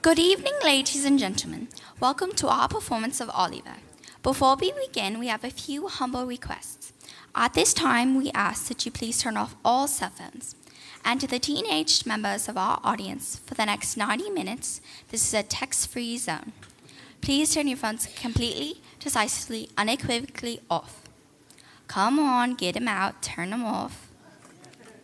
Good evening, ladies and gentlemen. Welcome to our performance of Oliver. Before we begin, we have a few humble requests. At this time, we ask that you please turn off all cell phones. And to the teenage members of our audience, for the next 90 minutes, this is a text-free zone. Please turn your phones completely, decisively, unequivocally off. Come on, get them out, turn them off.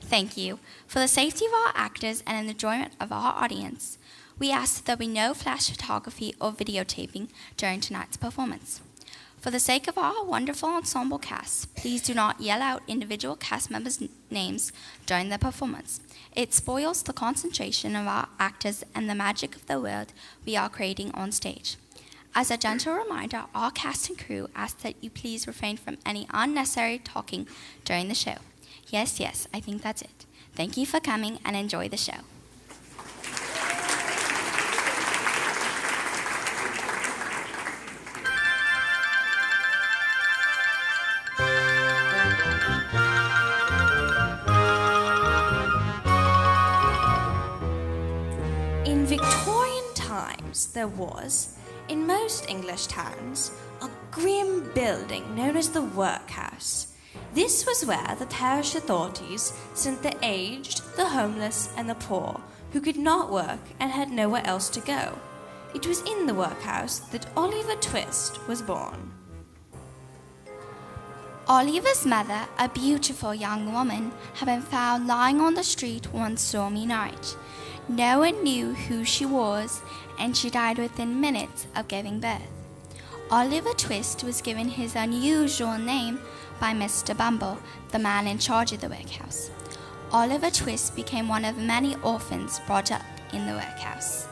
Thank you. For the safety of our actors and in the enjoyment of our audience, we ask that there be no flash photography or videotaping during tonight's performance. For the sake of our wonderful ensemble cast, please do not yell out individual cast members' names during the performance. It spoils the concentration of our actors and the magic of the world we are creating on stage. As a gentle reminder, our cast and crew ask that you please refrain from any unnecessary talking during the show. Yes, I think that's it. Thank you for coming and enjoy the show. In Victorian times, there was, in most English towns, a grim building known as the workhouse. This was where the parish authorities sent the aged, the homeless, and the poor who could not work and had nowhere else to go. It was in the workhouse that Oliver Twist was born. Oliver's mother, a beautiful young woman, had been found lying on the street one stormy night. No one knew who she was, and she died within minutes of giving birth. Oliver Twist was given his unusual name by Mr. Bumble, the man in charge of the workhouse. Oliver Twist became one of many orphans brought up in the workhouse.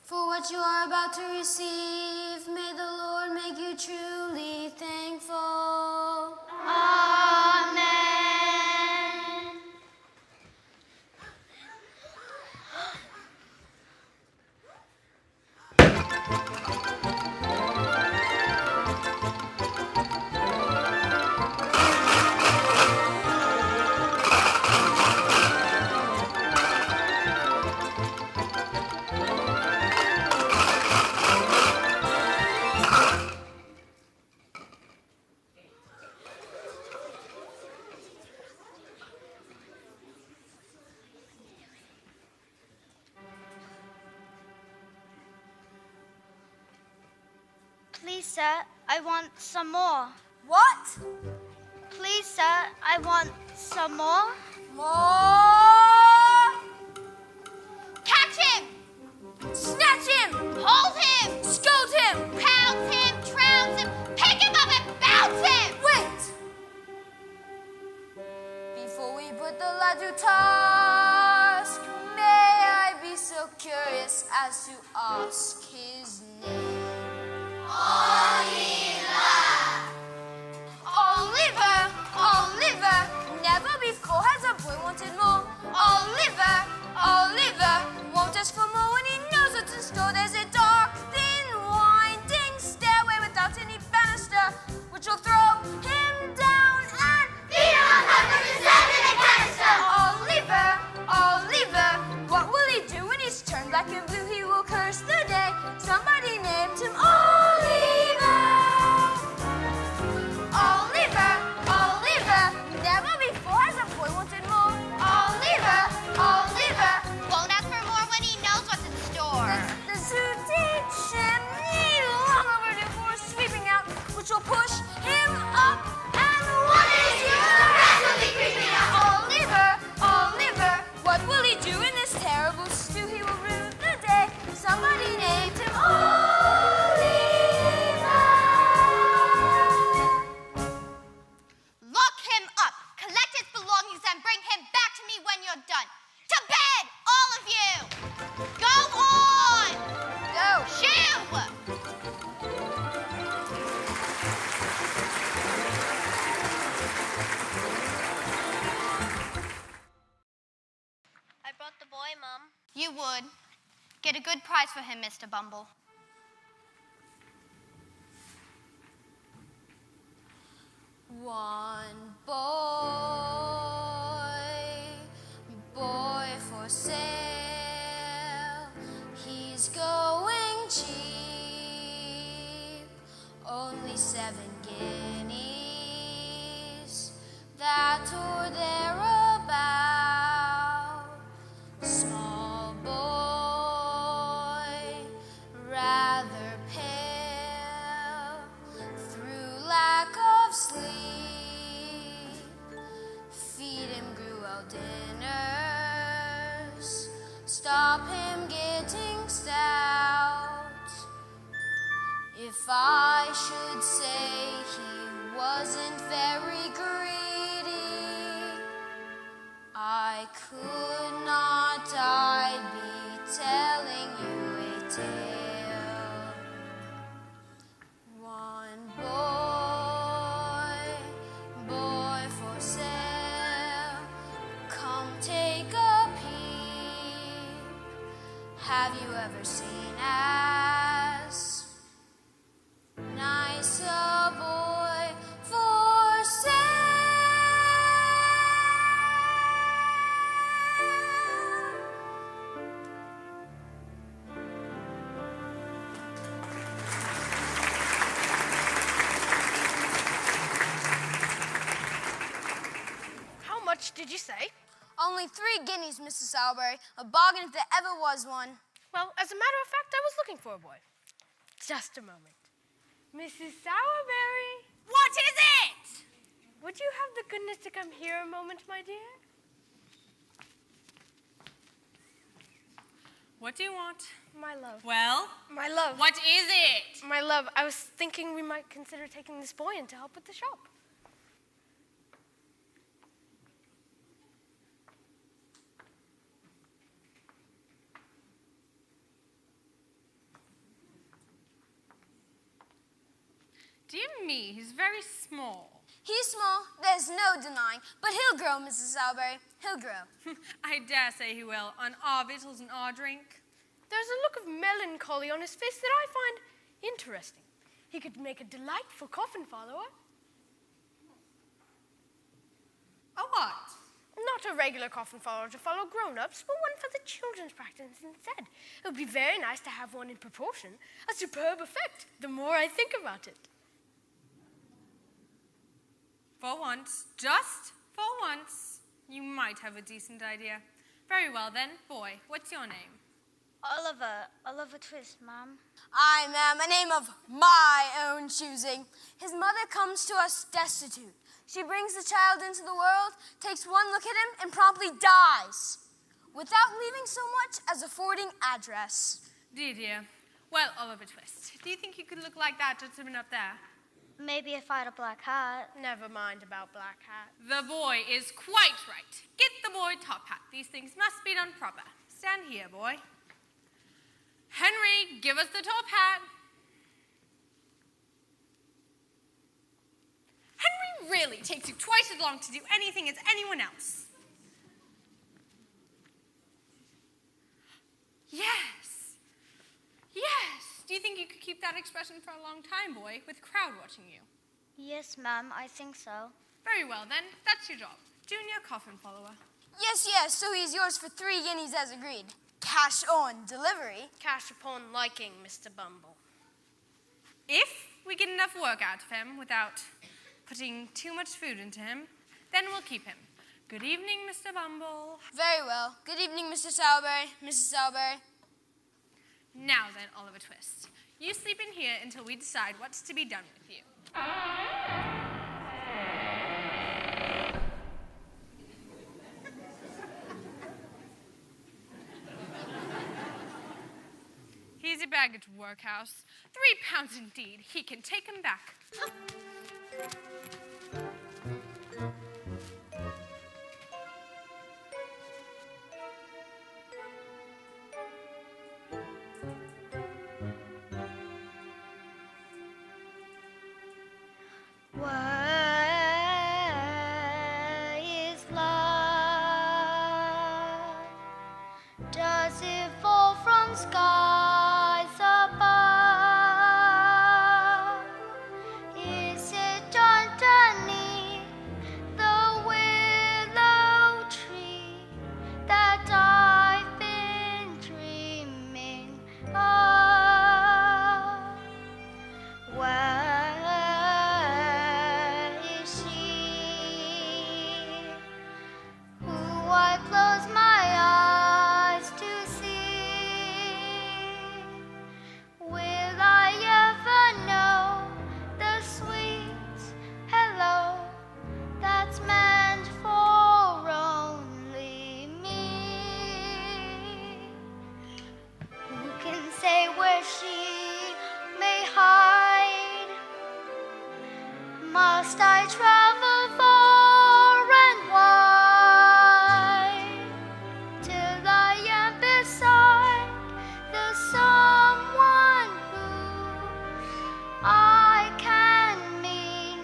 For what you are about to receive, may the Lord make you truly thankful. Amen. Please, sir, I want some more. What? Please, sir, I want some more. More! Catch him! Snatch him! Hold him! Scold him! Pound him! Trounce him! Pick him up and bounce him! Wait! Before we put the lad to task, may I be so curious as to ask his name? Oliver! Oliver! Never before has a boy wanted more. Oliver! Oliver! Won't ask for more when he knows what's in store. There's a dark, thin, winding stairway without any banister, which will throw him down and Feed him on hamburgers in a canister! Oliver! Oliver! What will he do when he's turned black and blue? He will curse the day somebody named him Oliver! Oliver! Oliver! Never before has a boy wanted more. Oliver! Oliver! Won't ask for more when he knows what's in store. The sooty chimney long overdue for sweeping out, which will push him up and what is he? The rest will be creeping up. Oliver! Oliver! What will he do in this terrible stew? He will rue the day somebody named him Oliver! Lock him up, collect his belongings, and bring him back to me when you're done. To bed, all of you! Go on! Go! Shoo! I brought the boy, Mum. You would. Get a good price for him, Mr. Bumble. One boy for sale. He's going cheap, only 7 guineas, that or thereabout. Small boy, rather pale, through lack of sleep. Feed him gruel dinners, stop him getting stout. If I should say he wasn't very greedy, I could not, I'd be telling you a tale. One boy for sale, come take a peep. Have you ever seen as nice a boy for sale? How much did you say? Only 3 guineas, Mrs. Sowerberry. A bargain if there ever was one. Well, as a matter of fact, I was looking for a boy. Just a moment. Mrs. Sowerberry, What is it? would you have the goodness to come here a moment, my dear? What do you want? My love. Well, My love. what is it? My love, I was thinking we might consider taking this boy in to help with the shop. Dear me, he's very small. He's small, there's no denying, but he'll grow, Mrs. Sowerberry. He'll grow. I dare say he will, on our victuals and our drink. There's a look of melancholy on his face that I find interesting. He could make a delightful coffin follower. A what? Not a regular coffin follower to follow grown-ups, but one for the children's practice instead. It would be very nice to have one in proportion. A superb effect, the more I think about it. For once, just for once, you might have a decent idea. Very well then, boy, what's your name? Oliver Twist, Mom. I am a name of my own choosing. His mother comes to us destitute. She brings the child into the world, takes one look at him, and promptly dies, without leaving so much as a forwarding address. Dear. Well, Oliver Twist, do you think you could look like that gentleman up there? Maybe if I had a black hat. Never mind about black hat. The boy is quite right. Get the boy top hat. These things must be done proper. Stand here, boy. Henry, give us the top hat. Henry really takes you twice as long to do anything as anyone else. Yes. Yes. Do you think you could keep that expression for a long time, boy, with a crowd watching you? Yes, Ma'am, I think so. Very well, then. That's your job. Junior coffin follower. Yes, so he's yours for 3 guineas as agreed. Cash on delivery. Cash upon liking, Mr. Bumble. If we get enough work out of him without putting too much food into him, then we'll keep him. Good evening, Mr. Bumble. Very well. Good evening, Mr. Sowerberry, Mrs. Sowerberry. Now then, Oliver Twist, you sleep in here until we decide what's to be done with you. He's a baggage workhouse. £3 indeed. He can take him back. Where is love? Does it fall from skies above? Is it underneath the willow tree that I've been dreaming of? Where is she who I close my eyes to see? Will I ever know the sweet hello that's meant for only me? Who can say where she may hide? Must I travel far and wide till I am beside the someone who I can mean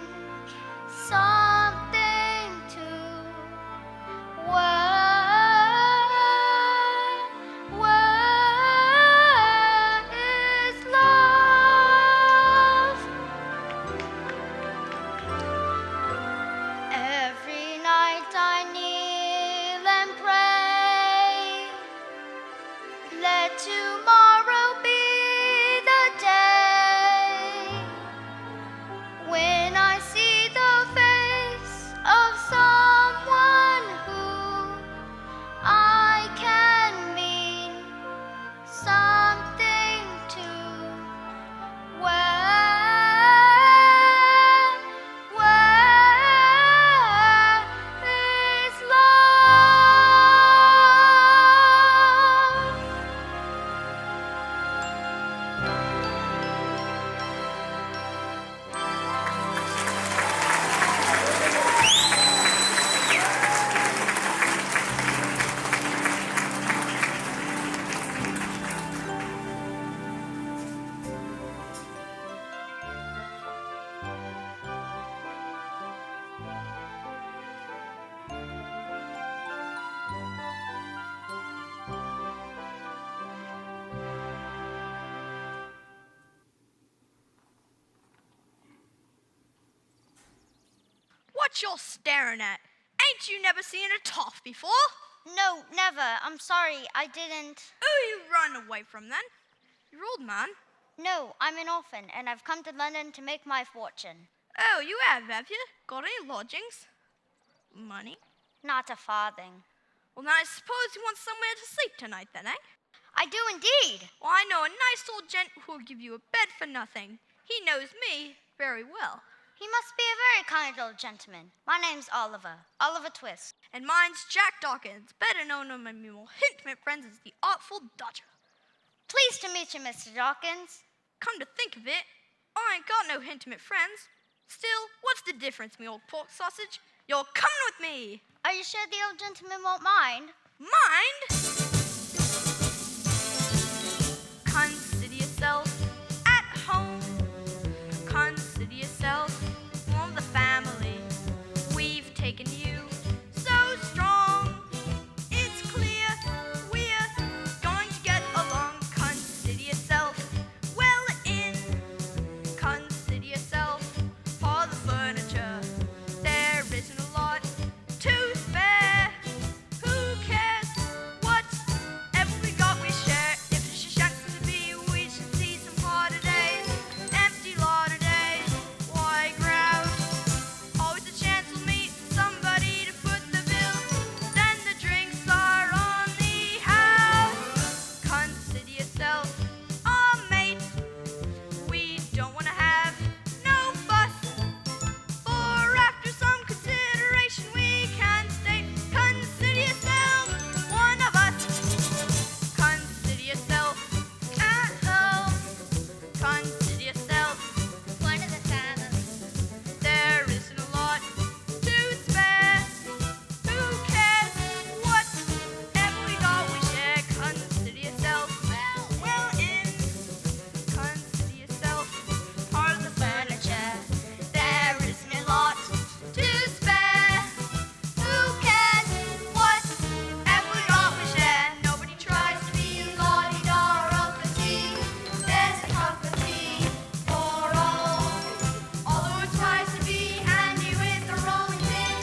something to? Where is love? what you're staring at? Ain't you never seen a toff before? No, never. I'm sorry, I didn't. Who you run away from then? Your old man? No, I'm an orphan, and I've come to London to make my fortune. Oh, you have you? Got any lodgings? Money? Not a farthing. Well, then I suppose you want somewhere to sleep tonight then, eh? I do indeed. Well, I know a nice old gent who'll give you a bed for nothing. He knows me very well. He must be a very kind old gentleman. My name's Oliver. Oliver Twist. And mine's Jack Dawkins, better known among my more intimate friends as the Artful Dodger. Pleased to meet you, Mr. Dawkins. Come to think of it, I ain't got no intimate friends. Still, what's the difference, me old pork sausage? You're coming with me. Are you sure the old gentleman won't mind? Mind? Consider yourself at home. Consider yourself one of the family. We've taken you so strong. It's clear we're going to get along. Consider yourself well in. Consider yourself for the furniture. There isn't a lot to spare. Who cares? Whatever we got, we share. If it's a chance to be, we should see some harder days. Empty lot of days. Why grouse? Always a chance we'll meet somebody to foot the bill. Then the drinks are on the house. Consider yourself our mate. We don't want to have no fuss. For after some consideration, we can state, consider yourself one of us. Consider yourself at home. Consider yourself One of the family. there isn't a lot to spare. Who cares? Whatever we got, we share. Consider yourself well in. Consider yourself part of the furniture. There isn't a lot to spare. Who cares? Whatever we got, we share. Nobody tries to be la-di-da of the tea. There's a cup of tea for all. Although it tries to be handy with the rolling pin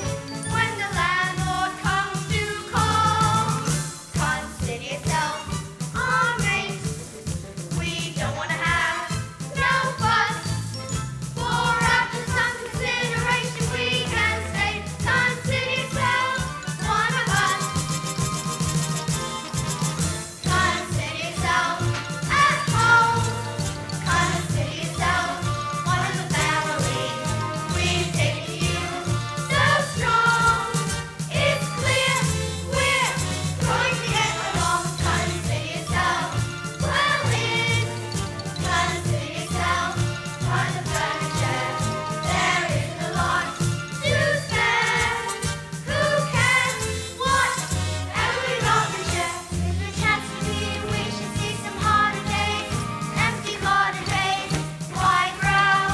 when the landlord comes to call. Consider yourself our mate. We don't want to have no fuss. For after some consideration, we can say, consider yourself one of us. Consider yourself at home. Consider yourself one of the family. We've taken you so strong. It's clear we're going to get along. Consider yourself well in. Consider yourself part of the furniture. There isn't a lot to spare. Who cares? Whatever we got, we share. If a chance to be, we should see some harder days. Empty lot of days. Why growl?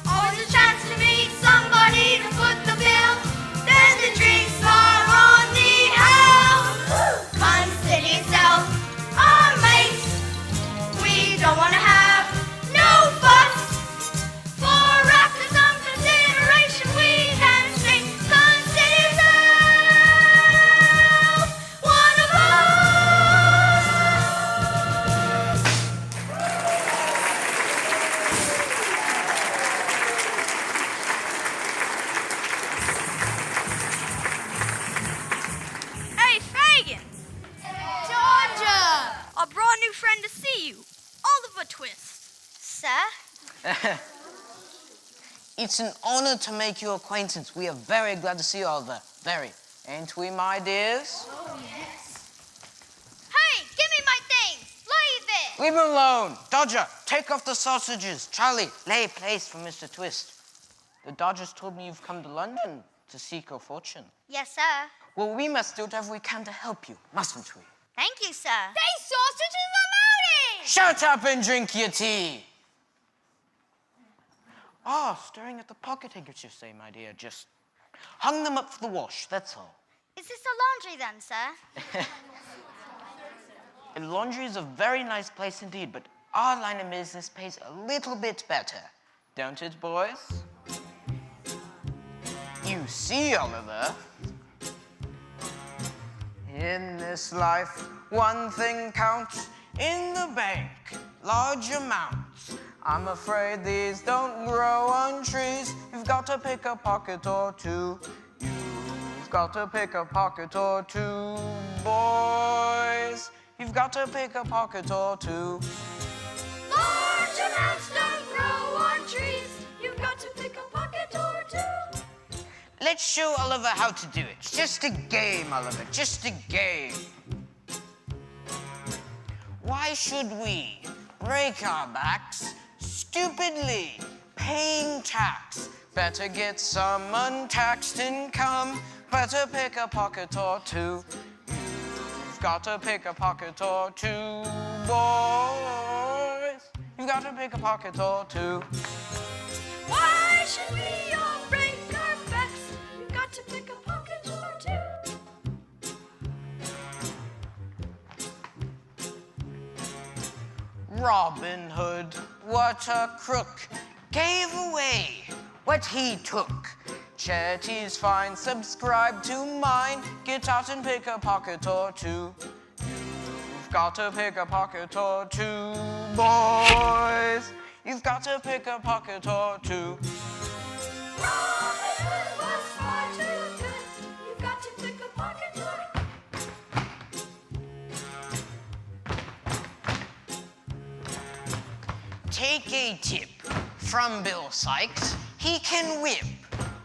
Always a chance to meet somebody to foot the bill. Then the drinks are on the house. Consider yourself our mate. We don't want to have no fuss. For after some consideration, we can say, consider yourself one of us. Hey, Fagin! Georgia! I brought a new friend to see you, Oliver Twist. Sir? It's an honor to make your acquaintance. We are very glad to see you, Oliver. Very. Ain't we, my dears? Hey, give me my things! Leave it! Leave him alone. Dodger, take off the sausages. Charlie, lay a place for Mr. Twist. The Dodgers told me you've come to London to seek your fortune. Yes, sir. Well, we must do whatever we can to help you, mustn't we? Thank you, sir. They sausages are mounting! Shut up and drink your tea. Ah, staring at the pocket handkerchief, say, my dear. Just hung them up for the wash, that's all. Is this a laundry then, sir? And laundry is a very nice place indeed, but our line of business pays a little bit better. Don't it, boys? you see, Oliver. In this life, one thing counts. In the bank, large amounts. I'm afraid these don't grow on trees. You've got to pick a pocket or two. You've got to pick a pocket or two, boys. You've got to pick a pocket or two. Large amounts don't grow on trees. You've got to pick a pocket or two. Let's show Oliver how to do it. It's just a game, Oliver, just a game. Why should we break our backs stupidly paying tax? Better get some untaxed income. Better pick a pocket or two. You've got to pick a pocket or two, boys. You've got to pick a pocket or two. Why should we all break our backs? You've got to pick a pocket or two. Robin Hood, what a crook, gave away what he took. Charity's fine, subscribe to mine. Get out and pick a pocket or two. You've got to pick a pocket or two, boys. You've got to pick a pocket or two. Robin Hood was far too good. You've got to pick a pocket or Take a tip from Bill Sykes. He can whip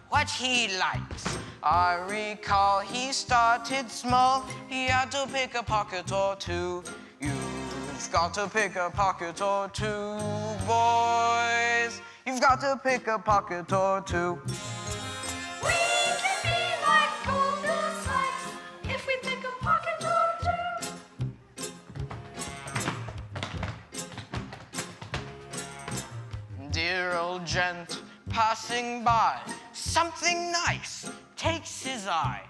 what he likes. I recall he started small. He had to pick a pocket or two. You've got to pick a pocket or two, boys. You've got to pick a pocket or two. We can be like Golden Sykes if we pick a pocket or two. Dear old gent passing by, something nice takes his eye.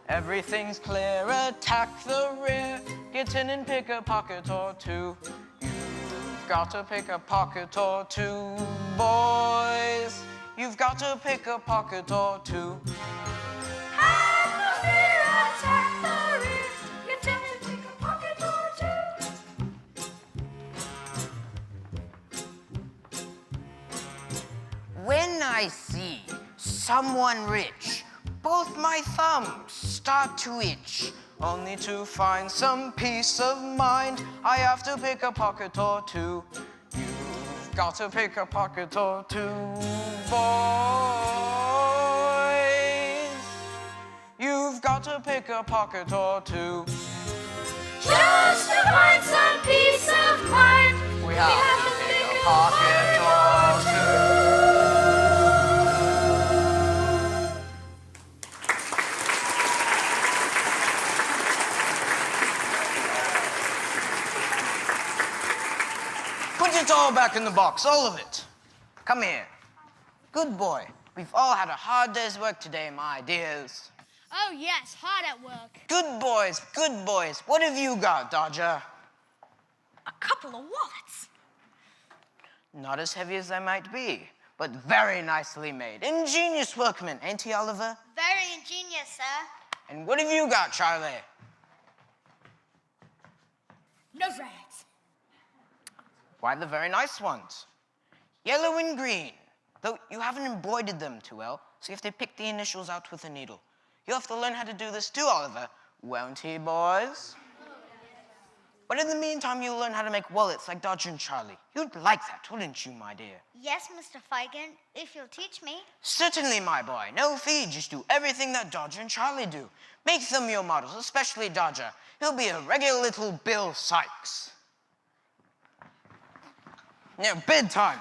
Everything's clear, attack the rear. Get in and pick a pocket or two. You've got to pick a pocket or two, boys. You've got to pick a pocket or two. Have no fear, attack the rear. Get in and pick a pocket or two. When I see someone rich, both my thumbs start to itch. Only to find some peace of mind, I have to pick a pocket or two. You've got to pick a pocket or two, boys. You've got to pick a pocket or two. Just to find some peace of mind, We have to pick a pocket or two. Put it all back in the box, all of it. Come here. Good boy. We've all had a hard day's work today, my dears. Oh, yes, hard at work. Good boys, good boys. What have you got, Dodger? a couple of wallets. Not as heavy as they might be, but very nicely made. Ingenious workman, ain't he, Oliver? Very ingenious, sir. And what have you got, Charlie? No rags. Why, the very nice ones. Yellow and green, though you haven't embroidered them too well, so you have to pick the initials out with a needle. You'll have to learn how to do this too, Oliver. Won't he, boys? But in the meantime, you'll learn how to make wallets like Dodger and Charlie. You'd like that, wouldn't you, my dear? Yes, Mr. Feigen, if you'll teach me. Certainly, my boy. No fee, just do everything that Dodger and Charlie do. Make them your models, especially Dodger. He'll be a regular little Bill Sykes. Now, bedtime.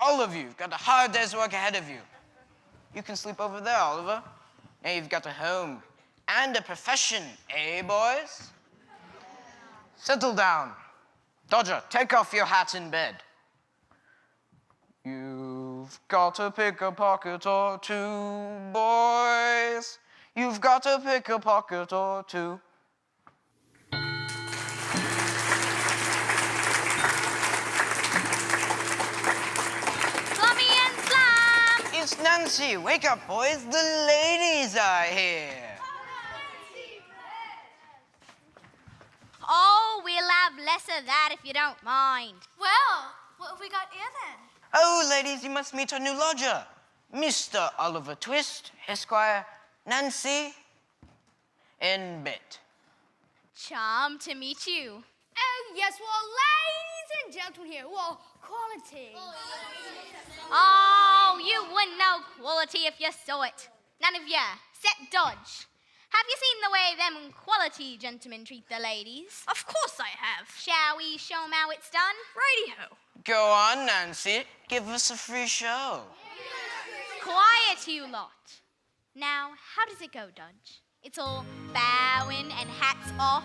All of you have got a hard day's work ahead of you. You can sleep over there, Oliver. Now you've got a home and a profession, eh, boys? Settle down. Dodger, take off your hat in bed. You've got to pick a pocket or two, boys. You've got to pick a pocket or two. Slummy and Slam! It's none Nancy, wake up, boys. The ladies are here. Oh, we'll have less of that if you don't mind. Well, what have we got here then? Oh, ladies, you must meet our new lodger, Mr. Oliver Twist, Esquire, Nancy, in bed. Charmed to meet you. Oh, yes, well, ladies and gentlemen here, well, quality. Oh, you wouldn't know quality if you saw it. None of ya. Set dodge. Have you seen the way them quality gentlemen treat the ladies? Of course I have. Shall we show 'em how it's done? Radio. Go on, Nancy. Give us a free show. Quiet, you lot. Now, how does it go, Dodge? It's all bowing and hats off.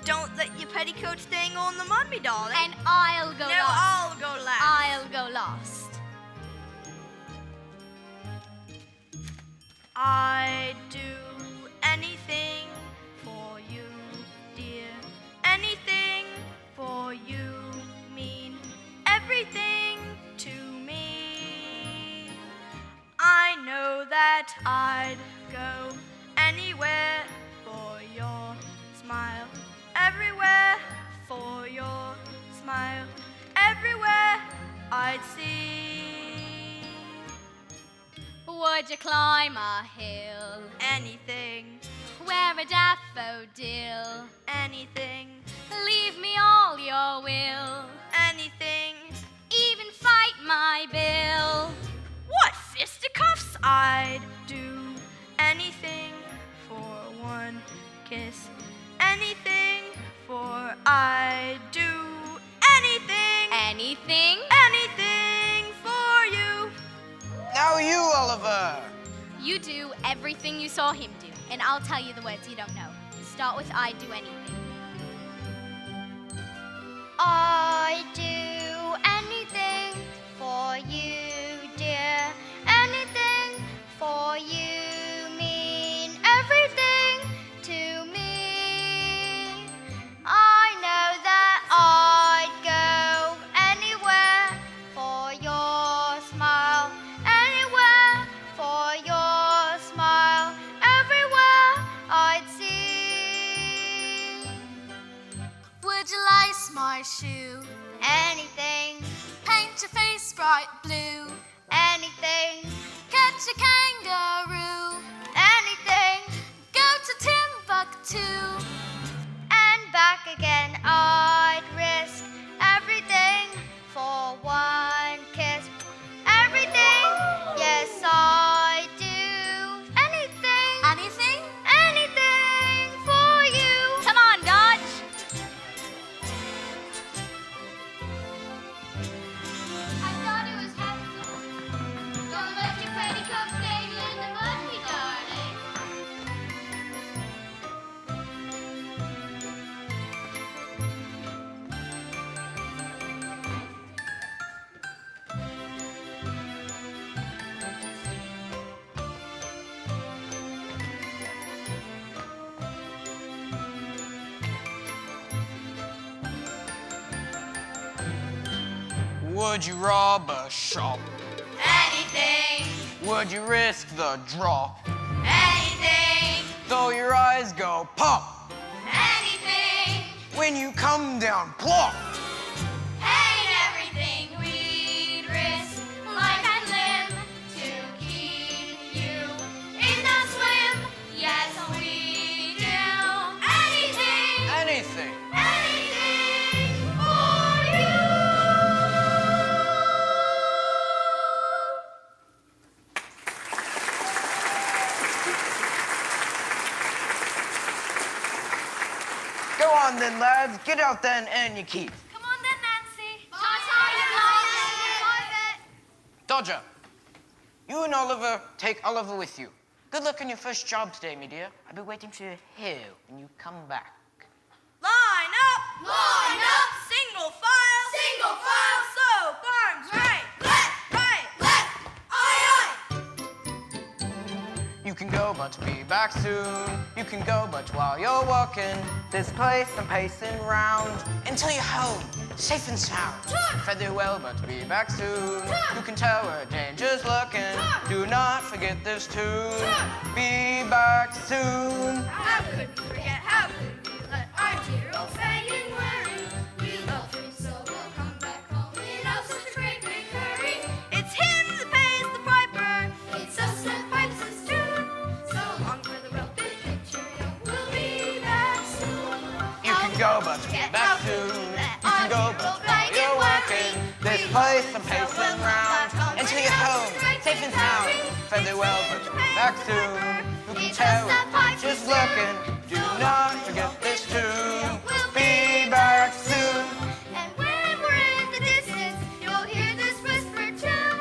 Don't let your petticoats hang on the mud, me darling. And I'll go no, last. I'll go last. I'll go last. I'd do anything for you, dear. Anything for you mean everything to me. I know that I'd go anywhere for your smile. Everywhere for your smile. Everywhere I'd see. Would you climb a hill? Anything, Wear a daffodil? anything, Leave me all your will? anything. Even fight my bill? What fisticuffs? I'd do anything for one kiss. Anything for I'd do anything. Anything? Anything for you. Now you, Oliver. You do everything you saw him do, and I'll tell you the words you don't know. Start with I'd do anything. I'd do anything for you, dear. Anything for you mean everything to me. I know that I'd go anywhere for your smile. Anywhere for your smile. Everywhere I'd see. Would you lace my shoe? Anything, Paint your face bright blue? anything, Catch a kangaroo? anything, Go to Timbuktu? and back again. I'd risk everything for one kiss. Everything, yes, I'd do anything, Anything? anything for you. Come on, Dodge! I thought it was helpful. Don't let your petticoat dangle in the mud, me darling. Would you rob a shop? Anything, Would you risk the drop? anything, Though your eyes go pop anything. when you come down plop. Ain't everything we'd risk life and limb to keep you in the swim. Yes, we do anything, Anything. anything for you. Go on then, lads. Get out there and earn your keep. Come on then, Nancy. Dodger, you and Oliver take Oliver with you. Good luck on your first job today, me dear. I'll be waiting to hear when you come back. Line up. Line up. Single file. Single file. So, arms right. Left, Right. left, aye, You can go, but be back soon. You can go, but while you're walking this place and pacing round until you're home, safe and sound. Fare thee well, but be back soon. You can tell where danger's lurking. Do not forget this tune. Be back soon. How could we forget? How could we let our dear old Fagin worry? We love him so we'll come back home in oh such a great big hurry. It's him that pays the piper. It's us that pipes his tune. So long for the well-bit picture. We'll be back soon. You can go, but get back soon. You can go, but while you're working, this place I'm pacing round until you're home, safe and sound. Farewell, but you'll be back soon. Who can tell? Just looking. Do not forget this tune. Be back soon. And when we're in the distance, you'll hear this whisper too.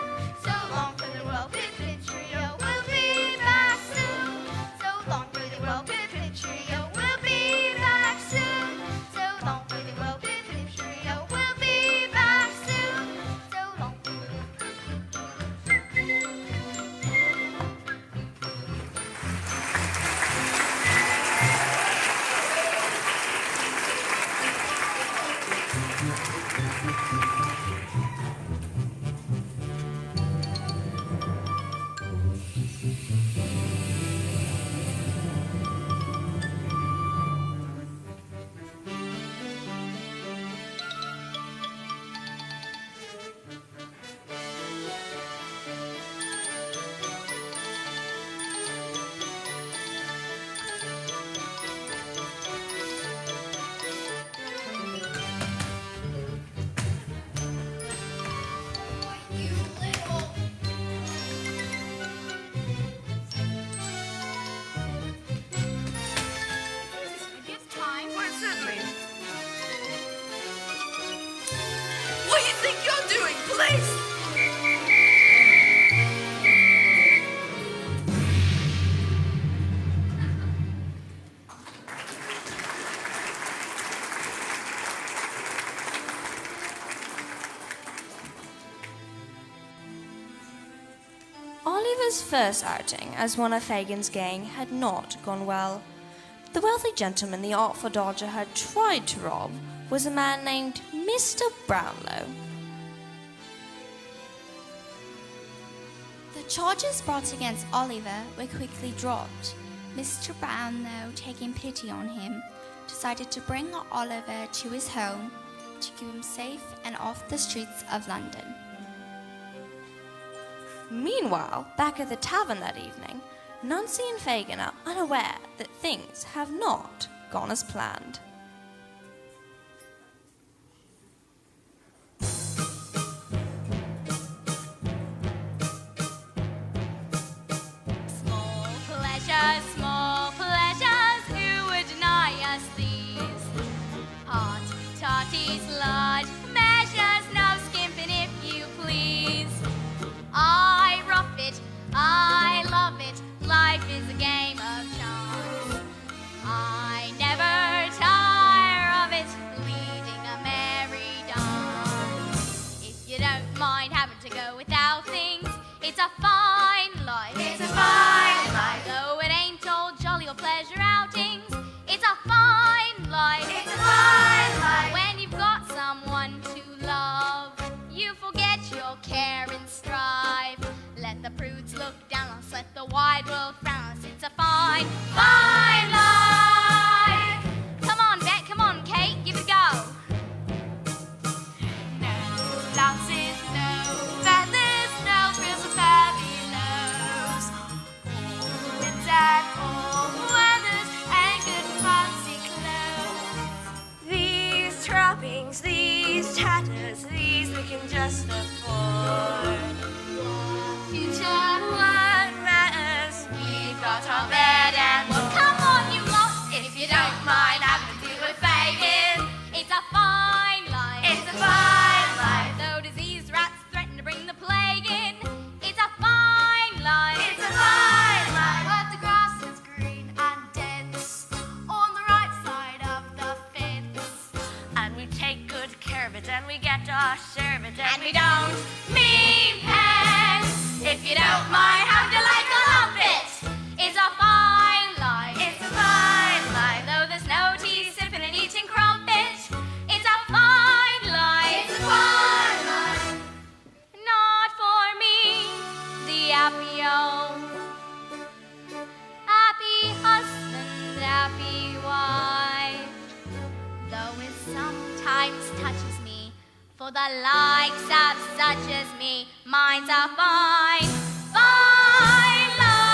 So long for the well-bit trio. We'll be back soon. So long for the well-bit trio. We'll be back soon. So long for the well-bit trio. We'll be back soon. So long for the What do you think you're doing, please? Oliver's first outing as one of Fagin's gang had not gone well. The wealthy gentleman the artful Dodger had tried to rob was a man named Mr. Brownlow. The charges brought against Oliver were quickly dropped. Mr. Brownlow, taking pity on him, decided to bring Oliver to his home to keep him safe and off the streets of London. Meanwhile, back at the tavern that evening, Nancy and Fagin are unaware that things have not gone as planned. Small pleasures, who would deny us these? Parties, large measures, no skimping if you please. I rough it, I love it, life is a game of chance. I never tire of it, leading a merry dance. If you don't mind having to go without things, it's a fine life. It's a fine life. Though it ain't all jolly or pleasure outings, it's a fine life. It's a fine life. When you've got someone to love, you forget your care and strive. Let the prudes look down on us, let the wide world frown us. It's a fine, fine life. Come on, Bet, come on, Kate, give it a go. No blouses, no feathers, no frills or fabulous. Woods and all weathers and good fancy clothes. These trappings, these tatters, these we can just afford. Future, What matters? we happy home. Happy husband, happy wife. Though it sometimes touches me, for the likes of such as me, mine's a fine, fine life.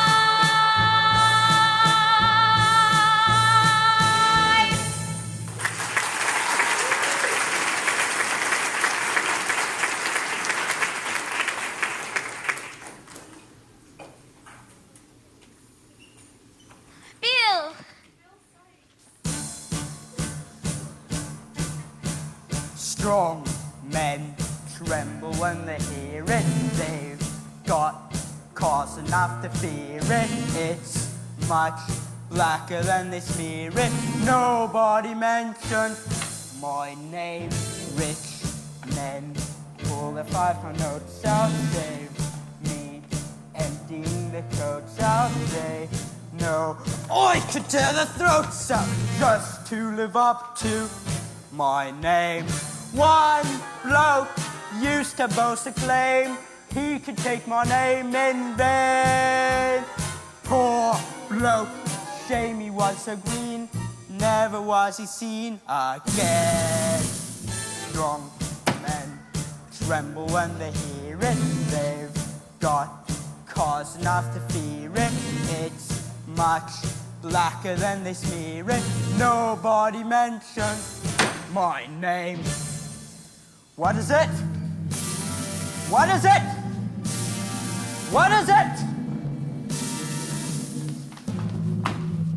Bill! Strong men tremble when they hear it. They've got cause enough to fear it. It's much blacker than they smear it. Nobody mentioned my name. Rich men pull their 5-pound notes out. Save me emptying the coats out. They know I could tear their throats out just to live up to my name. One bloke used to boast a claim he could take my name in vain. Poor bloke, shame he was so green, never was he seen again. Strong men tremble when they hear it. They've got cause enough to fear it. It's much blacker than they smear it. Nobody mentioned my name. What is it? What is it? What is it?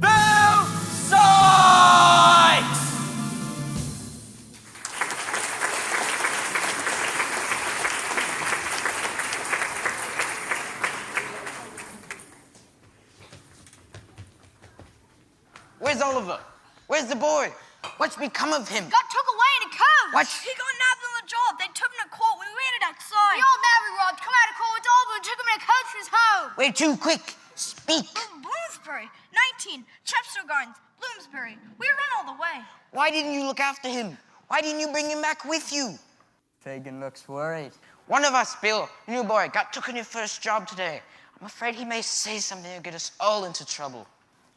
Bill Sykes! Where's Oliver? Where's the boy? What's become of him? Got took away in a coach. What? He got nabbed on the job. They took him to court. We waited outside. The old man we robbed come out of court with Oliver and took him in a coach to his home. Wait, too quick. Speak. Bloomsbury, 19, Chepstow Gardens, Bloomsbury. We ran all the way. Why didn't you look after him? Why didn't you bring him back with you? Fagin looks worried. One of us, Bill, new boy, got took on your first job today. I'm afraid he may say something that'll get us all into trouble.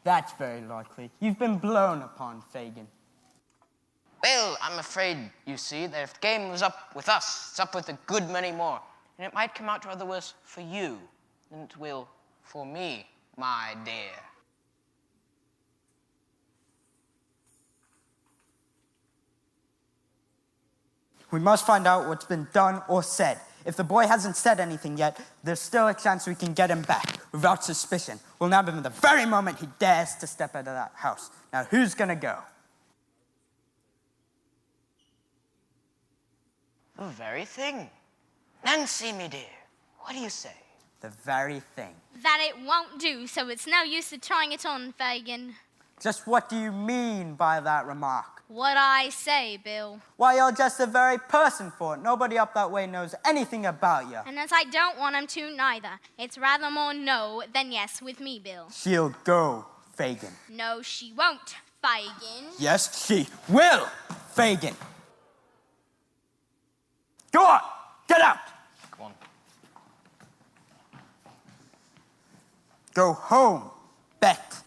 That's very likely. You've been blown upon, Fagin. Well, I'm afraid, you see, that if the game was up with us, it's up with a good many more. And it might come out rather worse for you than it will for me, my dear. We must find out what's been done or said. If the boy hasn't said anything yet, there's still a chance we can get him back without suspicion. We'll nab him the very moment he dares to step out of that house. Now, who's gonna go? The very thing. Nancy, me dear, what do you say? The very thing. That it won't do, so it's no use of trying it on, Fagin. Just what do you mean by that remark? What I say, Bill. Why, you're just the very person for it. Nobody up that way knows anything about you. And as I don't want him to, neither. It's rather more no than yes with me, Bill. She'll go, Fagin. No, she won't, Fagin. Yes, she will, Fagin. Go on, get out. Come on. Go home, Bet.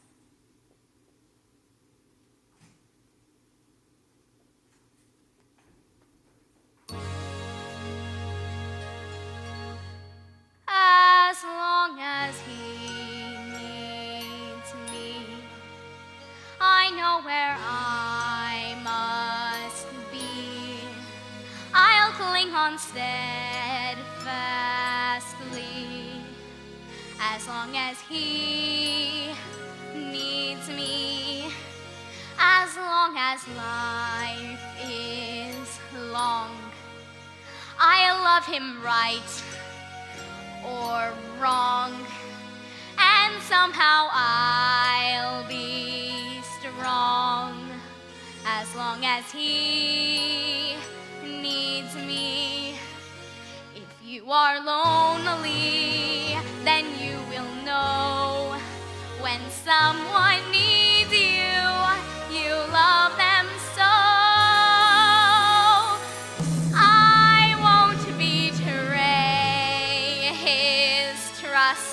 As long as he needs me, I know where I must be. I'll cling on steadfastly, as long as he needs me, as long as life is long. I'll love him right or wrong, and somehow I'll be strong, as long as he needs me. If you are lonely, then you will know when someone needs you, you love them so. I won't betray his trust.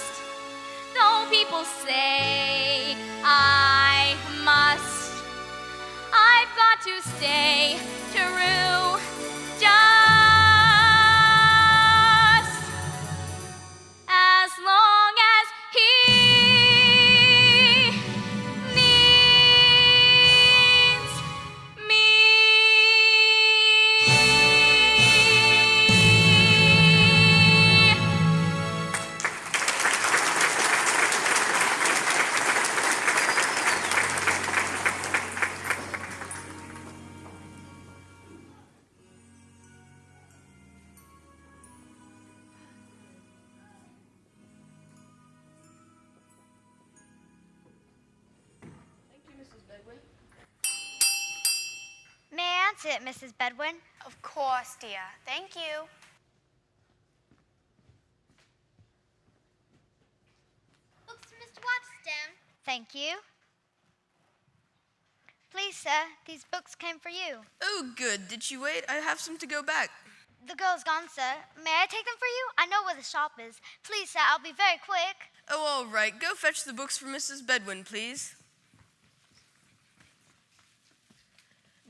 though people say I must. I've got to stay true, just as long as he needs me. May I answer it, Mrs. Bedwin? Of course, dear. Thank you. Books for Mr. Waterstone. Thank you. Please, sir, these books came for you. Oh, good. Did she wait? I have some to go back. The girl's gone, sir. May I take them for you? I know where the shop is. Please, sir, I'll be very quick. Oh, all right. Go fetch the books for Mrs. Bedwin, please.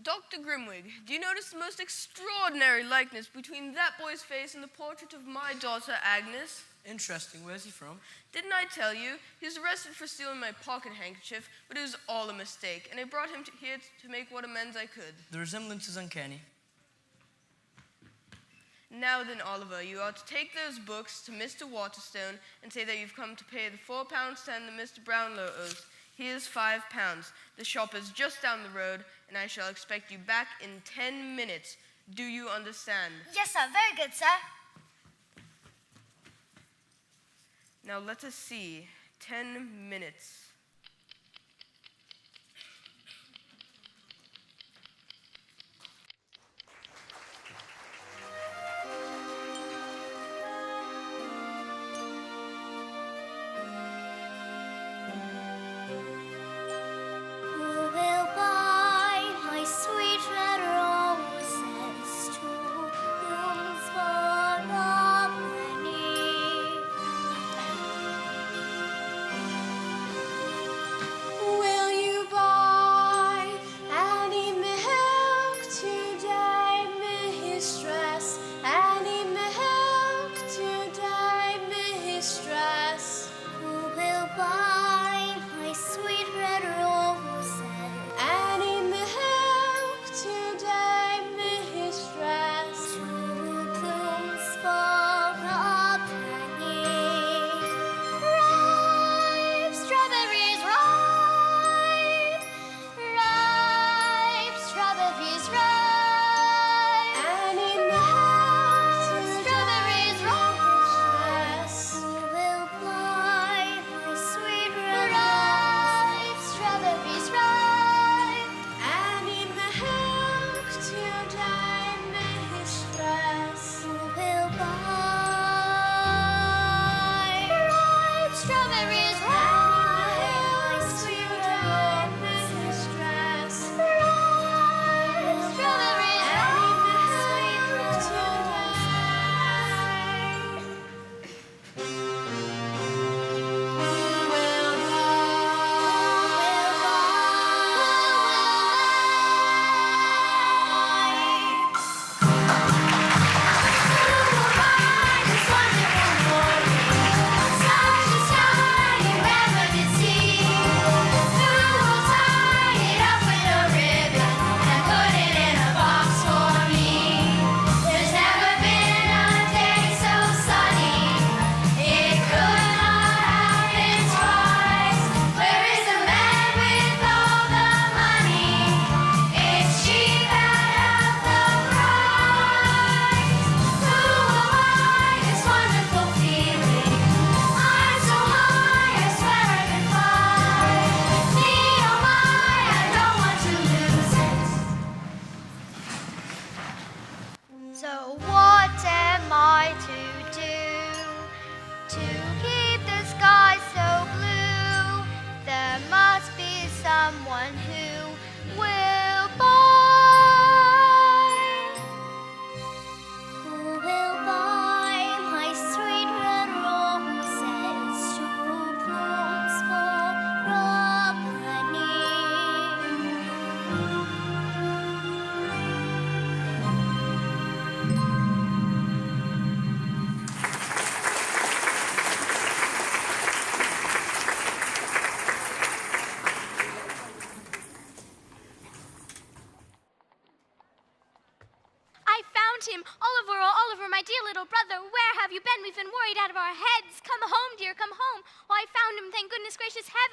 Dr. Grimwig, do you notice the most extraordinary likeness between that boy's face and the portrait of my daughter, Agnes? Interesting. Where's he from? Didn't I tell you? He was arrested for stealing my pocket handkerchief, but it was all a mistake, and I brought him here to make what amends I could. The resemblance is uncanny. Now then, Oliver, you ought to take those books to Mr. Waterstone and say that you've come to pay the £4.10 that Mr. Brownlow owes. Here's £5. The shop is just down the road, and I shall expect you back in 10 minutes. Do you understand? Yes, sir. Very good, sir. Now let us see. 10 minutes.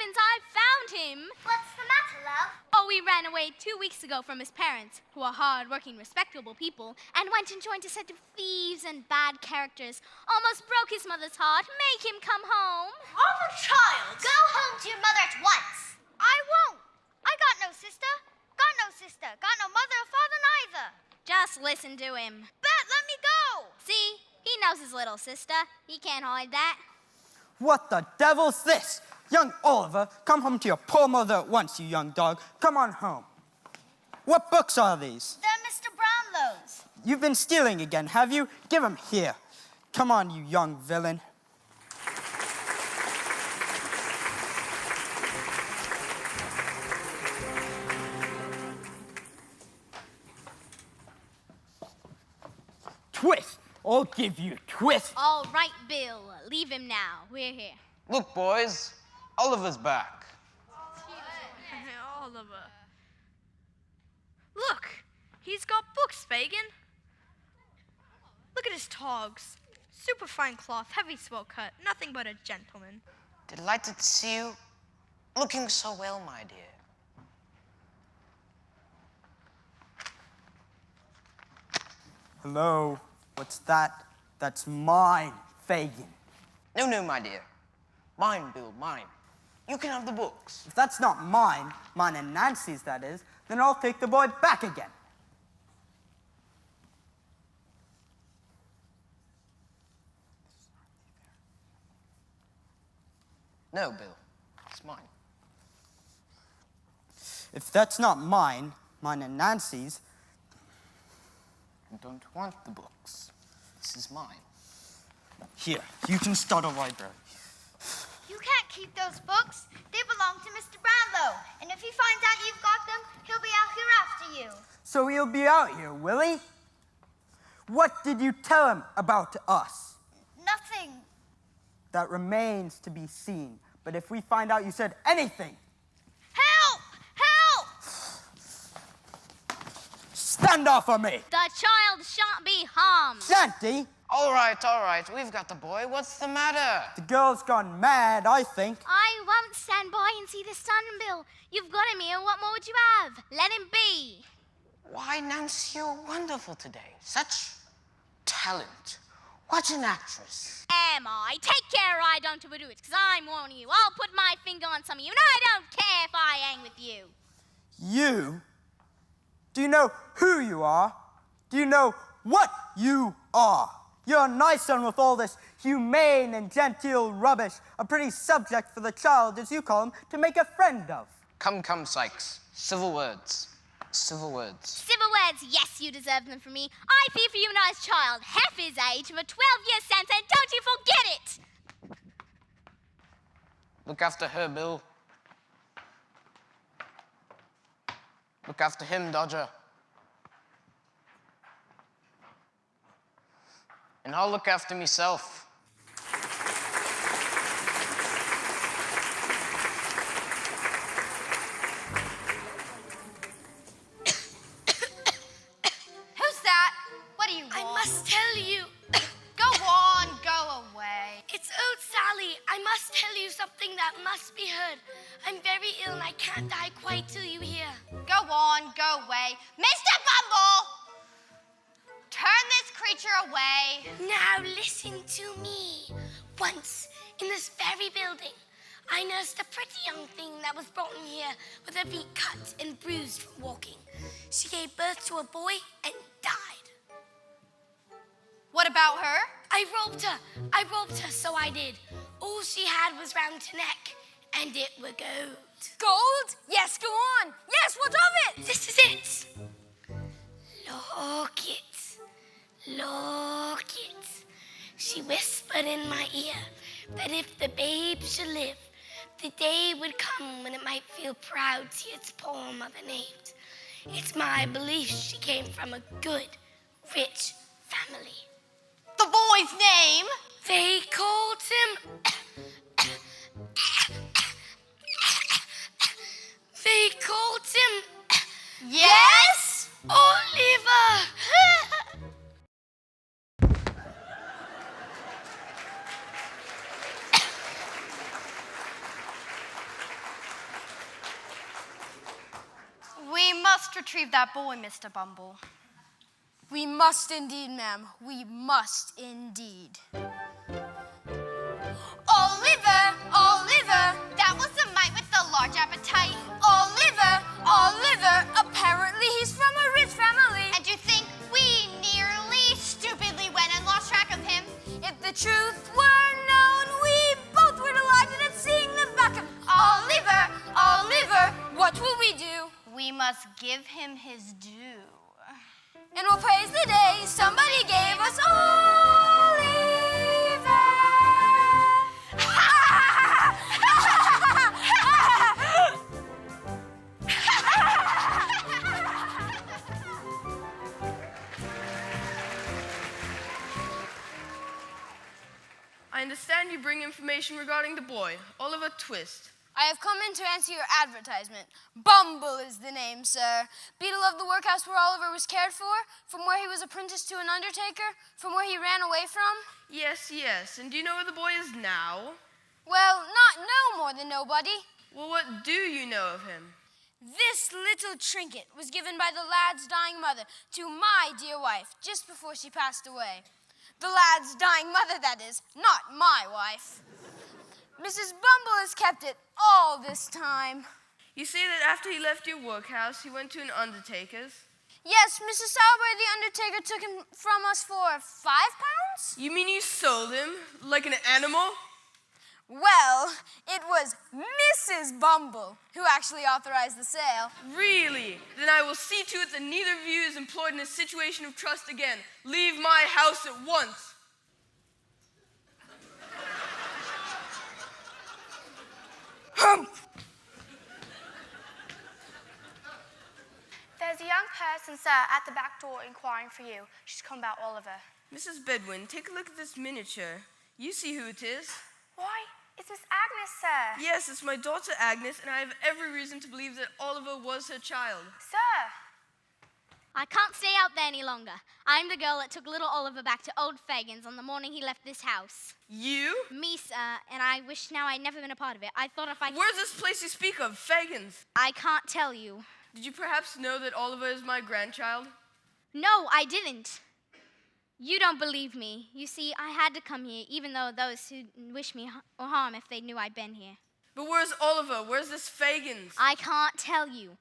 heavens, I found him! What's the matter, love? Oh, he ran away 2 weeks ago from his parents, who are hard-working, respectable people, and went and joined a set of thieves and bad characters. Almost broke his mother's heart. Make him come home. Awful child! Go home to your mother at once. I won't. I got no sister. Got no sister. Got no mother or father neither. Just listen to him. Bet, let me go. See? He knows his little sister. He can't hide that. What the devil's this? Young Oliver, come home to your poor mother at once, you young dog. Come on home. What books are these? They're Mr. Brownlow's. You've been stealing again, have you? Give them here. Come on, you young villain. Twist! I'll give you a twist. All right, Bill. Leave him now. We're here. Look, boys, Oliver's back. Oliver. Look, he's got books, Fagin. Look at his togs. Super fine cloth, heavy swell cut, nothing but a gentleman. Delighted to see you. Looking so well, my dear. Hello, what's that? That's mine, Fagin. No, my dear. Mine, Bill, mine. You can have the books. If that's not mine and Nancy's, that is, then I'll take the boy back again. No, Bill. It's mine. If that's not mine and Nancy's, I don't want the books. This is mine. here, you can start a library. You can't keep those books. They belong to Mr. Brownlow. And if he finds out you've got them, he'll be out here after you. So he'll be out here, will he? What did you tell him about us? Nothing. That remains to be seen. But if we find out you said anything... Help! Help! Stand off of me! The child shan't be harmed. Shanty! All right. We've got the boy. What's the matter? The girl's gone mad, I think. I won't stand by and see this done, Bill. You've got him here. What more would you have? Let him be. Why, Nancy, you're wonderful today. Such talent. What an actress. Am I? Take care I don't overdo it, because I'm warning you. I'll put my finger on some of you, and I don't care if I hang with you. You? Do you know who you are? Do you know what you are? You're a nice one with all this humane and genteel rubbish, a pretty subject for the child, as you call him, to make a friend of. Come, Sykes. Civil words. Civil words. Civil words, yes, you deserve them from me. I fear for you, nice child, half his age, of a 12-year sentence, and don't you forget it! Look after her, Bill. Look after him, Dodger. And I'll look after myself. Who's that? What do you want? I must tell you. Go on, go away. It's old Sally. I must tell you something that must be heard. I'm very ill and I can't die quite till you hear. Go on, go away. Mr. Bumble! Turn this creature away. Now listen to me. Once, in this very building, I nursed a pretty young thing that was brought in here with her feet cut and bruised from walking. She gave birth to a boy and died. What about her? I robbed her, so I did. All she had was round her neck, and it were gold. Gold? Yes, go on. Yes, what of it? This is it. Look it. Look it. She whispered in my ear that if the babe should live, the day would come when it might feel proud to see its poor mother named. It's my belief she came from a good, rich family. The boy's name? They called him... They called him... Yes? Oliver! must retrieve that boy, Mr. Bumble. We must indeed, ma'am. We must indeed. Oliver, Oliver, that was the mite with the large appetite. Oliver, Oliver, apparently he's from a rich family. And you think we nearly stupidly went and lost track of him? If the truth were known, we both were delighted at seeing the back of Oliver, Oliver. What will we do? We must give him his due. And we'll praise the day somebody gave us Oliver. I understand you bring information regarding the boy, Oliver Twist. I have come in to answer your advertisement. Bumble is the name, sir. Beadle of the workhouse where Oliver was cared for, from where he was apprenticed to an undertaker, from where he ran away from. Yes, yes. And do you know where the boy is now? Well, not no more than nobody. Well, what do you know of him? This little trinket was given by the lad's dying mother to my dear wife just before she passed away. The lad's dying mother, that is, not my wife. Mrs. Bumble has kept it all this time. You say that after he left your workhouse, he went to an undertaker's? Yes, Mrs. Sauber, the undertaker, took him from us for £5. You mean you sold him? Like an animal? Well, it was Mrs. Bumble who actually authorized the sale. Really? Then I will see to it that neither of you is employed in a situation of trust again. Leave my house at once. There's a young person, sir, at the back door inquiring for you. She's come about Oliver. Mrs. Bedwin, take a look at this miniature. You see who it is. Why, it's Miss Agnes, sir. Yes, it's my daughter Agnes, and I have every reason to believe that Oliver was her child. Sir. I can't stay out there any longer. I'm the girl that took little Oliver back to old Fagin's on the morning he left this house. You? Me, sir, and I wish now I'd never been a part of it. I thought if I... Where's this place you speak of, Fagin's? I can't tell you. Did you perhaps know that Oliver is my grandchild? No, I didn't. You don't believe me. You see, I had to come here, even though those who wish me harm if they knew I'd been here. But where's Oliver? Where's this Fagin's? I can't tell you.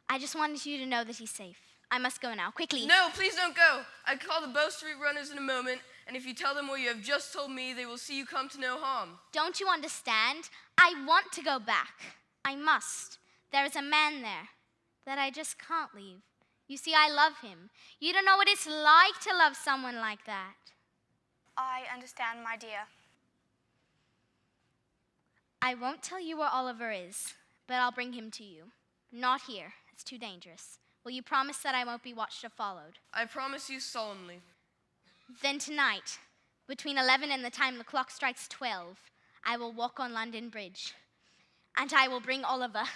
I just wanted you to know that he's safe. I must go now, quickly. No, please don't go. I call the Bow Street runners in a moment, and if you tell them what you have just told me, they will see you come to no harm. Don't you understand? I want to go back. I must. There is a man there that I just can't leave. You see, I love him. You don't know what it's like to love someone like that. I understand, my dear. I won't tell you where Oliver is, but I'll bring him to you. Not here. It's too dangerous. Will you promise that I won't be watched or followed? I promise you solemnly. Then tonight, between 11 and the time the clock strikes 12, I will walk on London Bridge, and I will bring Oliver.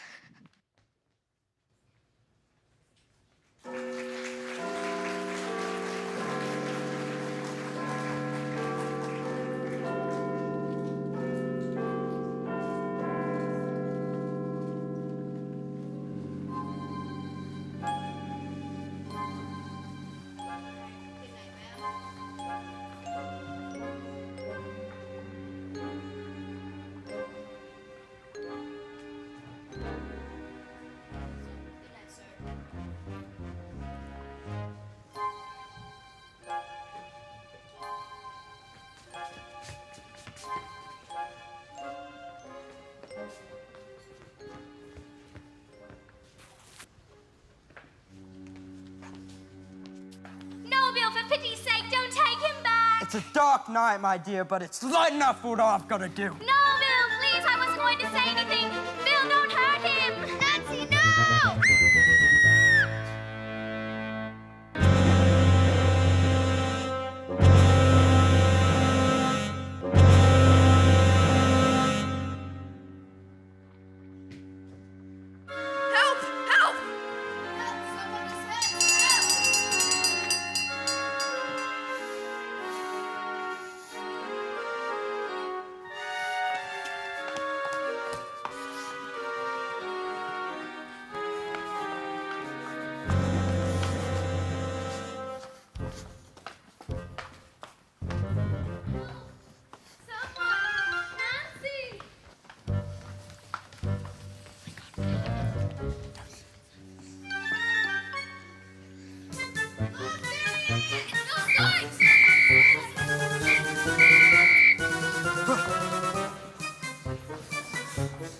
For pity's sake, don't take him back! It's a dark night, my dear, but it's light enough for what I've got to do. No, Bill, please, I wasn't going to say anything. Bill, don't hurt him! Nancy, no! Help! Help!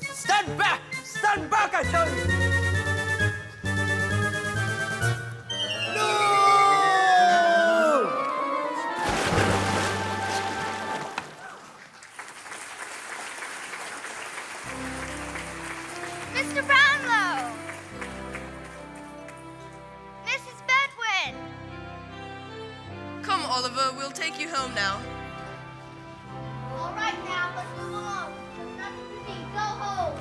Stand back! Stand back, I tell you! No! Mr. Brownlow! Mrs. Bedwin! Come, Oliver, we'll take you home now. All right now, let's move along. There's nothing to see. Go home.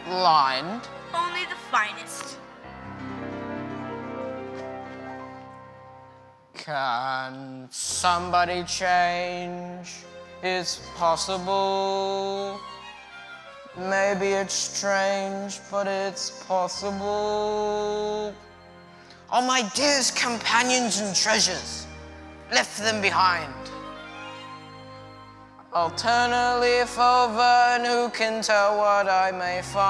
Lined. Only the finest. Can somebody change? It's possible. Maybe it's strange, but it's possible. Oh, my dearest companions and treasures, left them behind. I'll turn a leaf over, and who can tell what I may find?